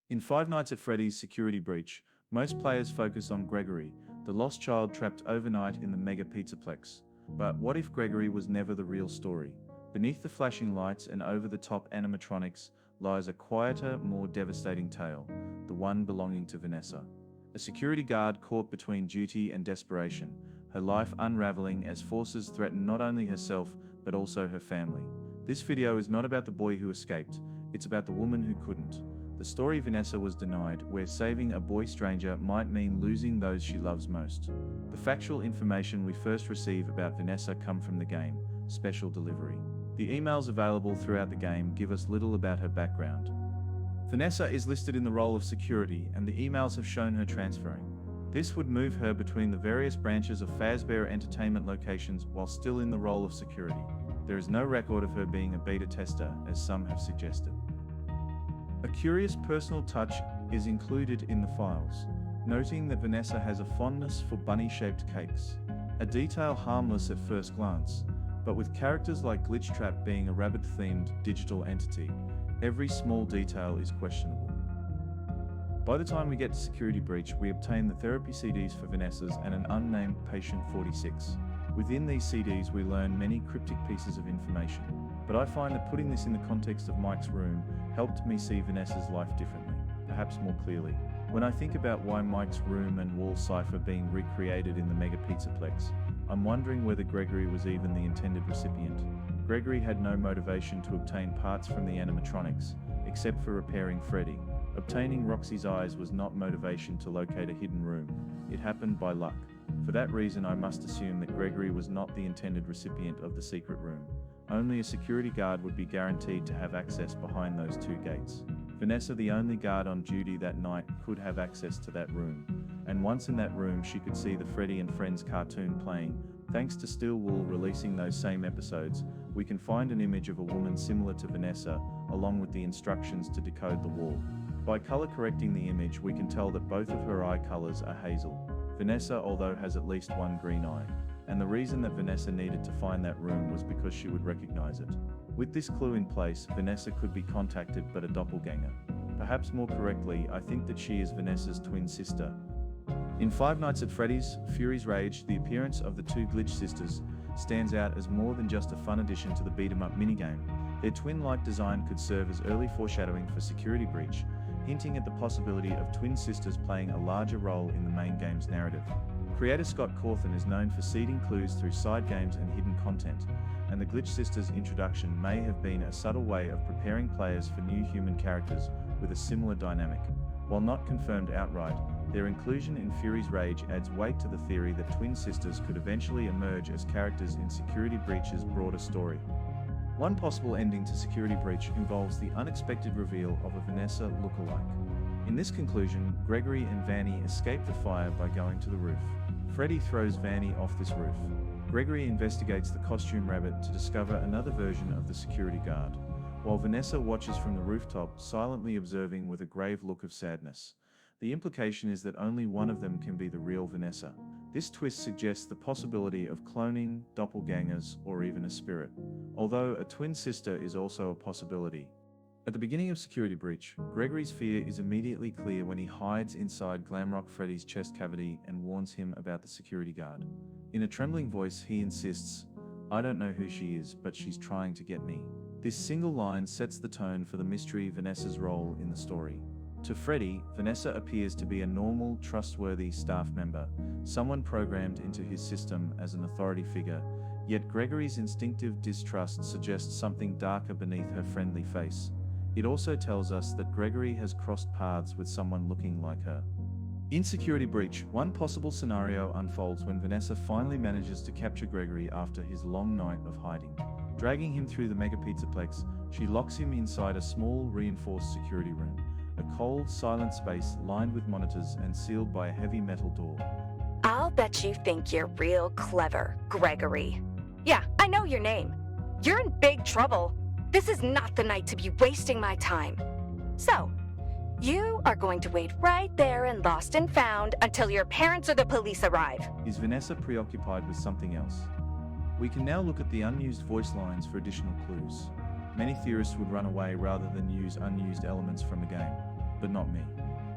In Five Nights at Freddy's Security Breach, most players focus on Gregory, the lost child trapped overnight in the Mega Pizzaplex. But what if Gregory was never the real story? Beneath the flashing lights and over-the-top animatronics lies a quieter, more devastating tale, the one belonging to Vanessa. A security guard caught between duty and desperation, her life unraveling as forces threaten not only herself but also her family. This video is not about the boy who escaped, it's about the woman who couldn't. The story Vanessa was denied, where saving a boy stranger might mean losing those she loves most. The factual information we first receive about Vanessa come from the game, Special Delivery. The emails available throughout the game give us little about her background. Vanessa is listed in the role of security, and the emails have shown her transferring. This would move her between the various branches of Fazbear Entertainment locations while still in the role of security. There is no record of her being a beta tester, as some have suggested. A curious personal touch is included in the files, noting that Vanessa has a fondness for bunny-shaped cakes. A detail harmless at first glance, but with characters like Glitch Trap being a rabbit-themed digital entity, every small detail is questionable. By the time we get to Security Breach, we obtain the therapy CDs for Vanessa's and an unnamed patient 46. Within these CDs we learn many cryptic pieces of information, but I find that putting this in the context of Mike's room helped me see Vanessa's life differently, perhaps more clearly. When I think about why Mike's room and wall cipher being recreated in the Mega Pizzaplex, I'm wondering whether Gregory was even the intended recipient. Gregory had no motivation to obtain parts from the animatronics, except for repairing Freddy. Obtaining Roxy's eyes was not motivation to locate a hidden room. It happened by luck. For that reason, I must assume that Gregory was not the intended recipient of the secret room. Only a security guard would be guaranteed to have access behind those two gates. Vanessa, the only guard on duty that night, could have access to that room. And once in that room, she could see the Freddy and Friends cartoon playing. Thanks to Steel Wool releasing those same episodes, we can find an image of a woman similar to Vanessa, along with the instructions to decode the wall. By color correcting the image, we can tell that both of her eye colors are hazel. Vanessa, although, has at least one green eye. And the reason that Vanessa needed to find that room was because she would recognize it. With this clue in place, Vanessa could be contacted but a doppelganger. Perhaps more correctly, I think that she is Vanessa's twin sister. In Five Nights at Freddy's Fury's Rage, the appearance of the two Glitch sisters stands out as more than just a fun addition to the beat-em-up minigame. Their twin-like design could serve as early foreshadowing for Security Breach, hinting at the possibility of twin sisters playing a larger role in the main game's narrative. Creator Scott Cawthon is known for seeding clues through side games and hidden content, and the Glitch Sisters' introduction may have been a subtle way of preparing players for new human characters with a similar dynamic. While not confirmed outright, their inclusion in Fury's Rage adds weight to the theory that twin sisters could eventually emerge as characters in Security Breach's broader story. One possible ending to Security Breach involves the unexpected reveal of a Vanessa lookalike. In this conclusion, Gregory and Vanny escape the fire by going to the roof. Freddy throws Vanny off this roof. Gregory investigates the costume rabbit to discover another version of the security guard, while Vanessa watches from the rooftop, silently observing with a grave look of sadness. The implication is that only one of them can be the real Vanessa. This twist suggests the possibility of cloning, doppelgangers, or even a spirit, although a twin sister is also a possibility. At the beginning of Security Breach, Gregory's fear is immediately clear when he hides inside Glamrock Freddy's chest cavity and warns him about the security guard. In a trembling voice, he insists, "I don't know who she is, but she's trying to get me." This single line sets the tone for the mystery Vanessa's role in the story. To Freddy, Vanessa appears to be a normal, trustworthy staff member, someone programmed into his system as an authority figure, yet Gregory's instinctive distrust suggests something darker beneath her friendly face. It also tells us that Gregory has crossed paths with someone looking like her. In Security Breach, one possible scenario unfolds when Vanessa finally manages to capture Gregory after his long night of hiding. Dragging him through the Mega Pizzaplex, she locks him inside a small, reinforced security room, a cold, silent space lined with monitors and sealed by a heavy metal door. I'll bet you think you're real clever, Gregory. Yeah, I know your name. You're in big trouble. This is not the night to be wasting my time. So, you are going to wait right there in Lost and Found until your parents or the police arrive. Is Vanessa preoccupied with something else? We can now look at the unused voice lines for additional clues. Many theorists would run away rather than use unused elements from a game. but not me.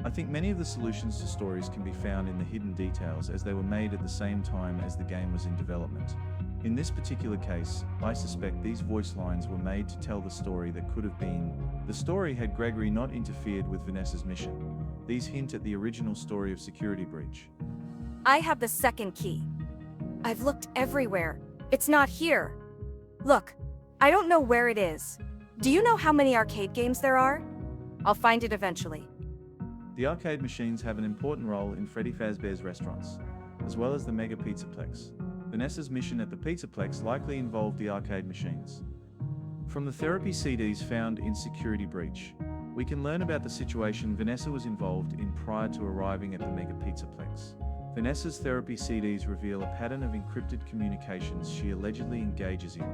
I think many of the solutions to stories can be found in the hidden details, as they were made at the same time as the game was in development. In this particular case, I suspect these voice lines were made to tell the story that could have been. The story had Gregory not interfered with Vanessa's mission. These hint at the original story of Security Breach. I have the second key. I've looked everywhere. It's not here. Look, I don't know where it is. Do you know how many arcade games there are? I'll find it eventually. The arcade machines have an important role in Freddy Fazbear's restaurants, as well as the Mega Pizzaplex. Vanessa's mission at the Pizzaplex likely involved the arcade machines. From the therapy CDs found in Security Breach, we can learn about the situation Vanessa was involved in prior to arriving at the Mega Pizzaplex. Vanessa's therapy CDs reveal a pattern of encrypted communications she allegedly engages in,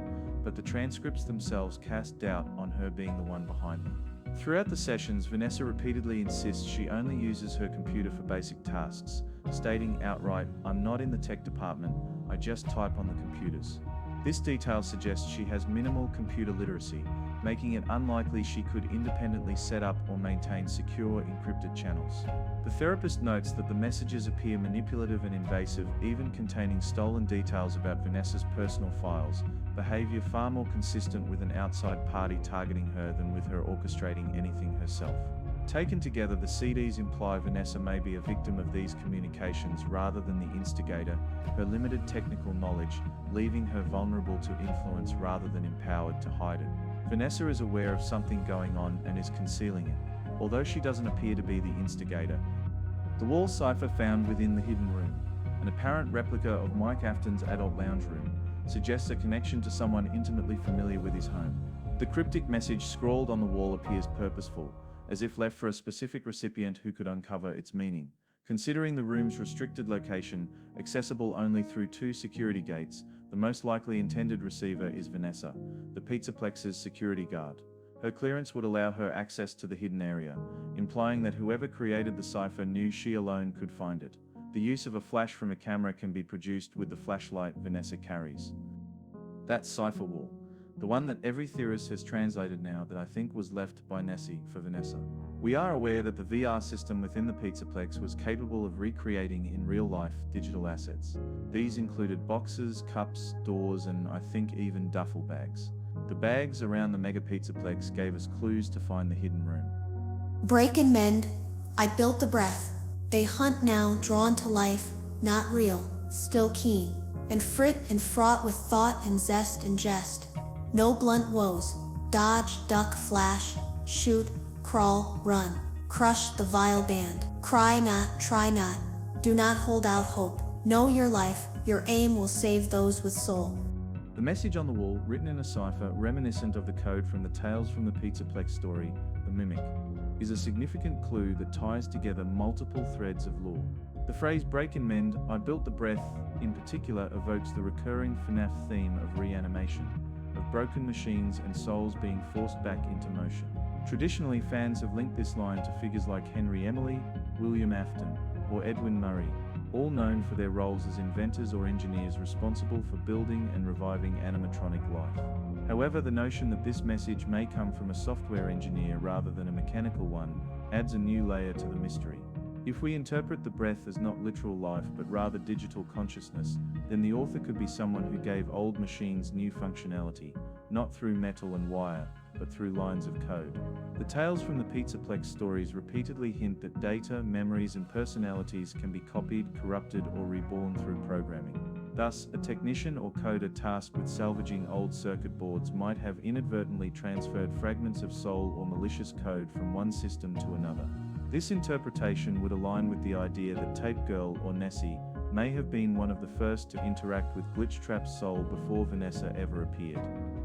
but the transcripts themselves cast doubt on her being the one behind them. Throughout the sessions, Vanessa repeatedly insists she only uses her computer for basic tasks, stating outright, "I'm not in the tech department, I just type on the computers." This detail suggests she has minimal computer literacy, making it unlikely she could independently set up or maintain secure encrypted channels. The therapist notes that the messages appear manipulative and invasive, even containing stolen details about Vanessa's personal files, behavior far more consistent with an outside party targeting her than with her orchestrating anything herself. Taken together, the CDs imply Vanessa may be a victim of these communications rather than the instigator, her limited technical knowledge leaving her vulnerable to influence rather than empowered to hide it. Vanessa is aware of something going on and is concealing it, although she doesn't appear to be the instigator. The wall cipher found within the hidden room, an apparent replica of Mike Afton's adult lounge room, suggests a connection to someone intimately familiar with his home. The cryptic message scrawled on the wall appears purposeful, as if left for a specific recipient who could uncover its meaning. Considering the room's restricted location, accessible only through 2 security gates, the most likely intended receiver is Vanessa, the Pizzaplex's security guard. Her clearance would allow her access to the hidden area, implying that whoever created the cipher knew she alone could find it. The use of a flash from a camera can be produced with the flashlight Vanessa carries. That cipher wall, the one that every theorist has translated now, that I think was left by Nessie for Vanessa. We are aware that the VR system within the Pizzaplex was capable of recreating in real life digital assets. These included boxes, cups, doors, and I think even duffel bags. The bags around the Mega Pizzaplex gave us clues to find the hidden room. Break and mend, I built the breath. They hunt now, drawn to life, not real, still keen, and frit and fraught with thought and zest and jest. No blunt woes, dodge, duck, flash, shoot, crawl, run, crush the vile band. Cry not, try not, do not hold out hope. Know your life, your aim will save those with soul. The message on the wall, written in a cipher reminiscent of the code from the Tales from the Pizzaplex story, The Mimic, is a significant clue that ties together multiple threads of lore. The phrase break and mend, I built the breath, in particular evokes the recurring FNAF theme of reanimation, of broken machines and souls being forced back into motion. Traditionally, fans have linked this line to figures like Henry Emily, William Afton, or Edwin Murray, all known for their roles as inventors or engineers responsible for building and reviving animatronic life. However, the notion that this message may come from a software engineer rather than a mechanical one adds a new layer to the mystery. If we interpret the breath as not literal life but rather digital consciousness, then the author could be someone who gave old machines new functionality, not through metal and wire, but through lines of code. The Tales from the Pizzaplex stories repeatedly hint that data, memories, and personalities can be copied, corrupted, or reborn through programming. Thus, a technician or coder tasked with salvaging old circuit boards might have inadvertently transferred fragments of soul or malicious code from one system to another. This interpretation would align with the idea that Tape Girl, or Nessie, may have been one of the first to interact with Glitchtrap's soul before Vanessa ever appeared.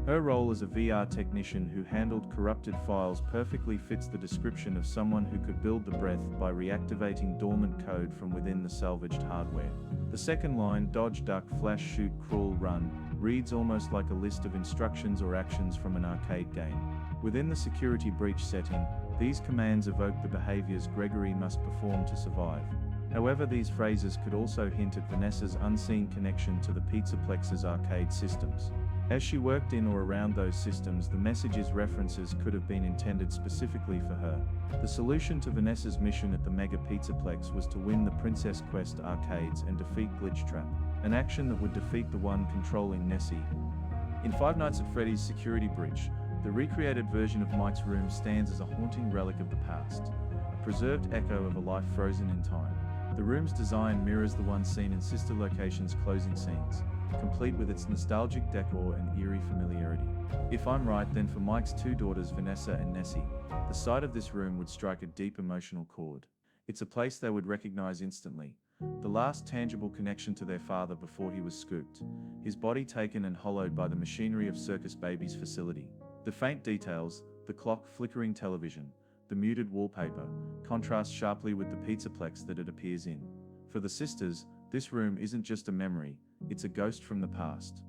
Her role as a VR technician who handled corrupted files perfectly fits the description of someone who could build the breath by reactivating dormant code from within the salvaged hardware. The second line, dodge, duck, flash, shoot, crawl, run, reads almost like a list of instructions or actions from an arcade game. Within the security breach setting, these commands evoke the behaviors Gregory must perform to survive. However, these phrases could also hint at Vanessa's unseen connection to the Pizzaplex's arcade systems. As she worked in or around those systems, the message's references could have been intended specifically for her. The solution to Vanessa's mission at the Mega Pizzaplex was to win the Princess Quest arcades and defeat Glitch Trap, an action that would defeat the one controlling Nessie. In Five Nights at Freddy's security breach, the recreated version of Mike's room stands as a haunting relic of the past, a preserved echo of a life frozen in time. The room's design mirrors the one seen in Sister Location's closing scenes, complete with its nostalgic decor and eerie familiarity. If I'm right, then for Mike's two daughters, Vanessa and Nessie, the sight of this room would strike a deep emotional chord. It's a place they would recognize instantly, the last tangible connection to their father before he was scooped, his body taken and hollowed by the machinery of Circus Baby's facility. The faint details, the clock, flickering television, the muted wallpaper, contrast sharply with the pizzaplex that it appears in. For the sisters, this room isn't just a memory, it's a ghost from the past.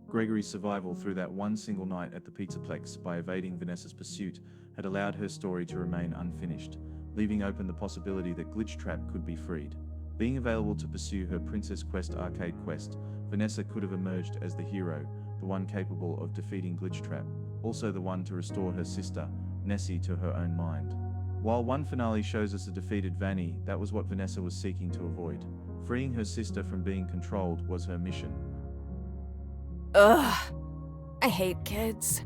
Gregory's survival through that one single night at the pizzaplex by evading Vanessa's pursuit had allowed her story to remain unfinished, leaving open the possibility that Glitch Trap could be freed. Being available to pursue her Princess Quest arcade quest, Vanessa could have emerged as the hero, the one capable of defeating Glitch Trap, also the one to restore her sister, Nessie, to her own mind. While one finale shows us a defeated Vanny, that was what Vanessa was seeking to avoid. Freeing her sister from being controlled was her mission. Ugh. I hate kids.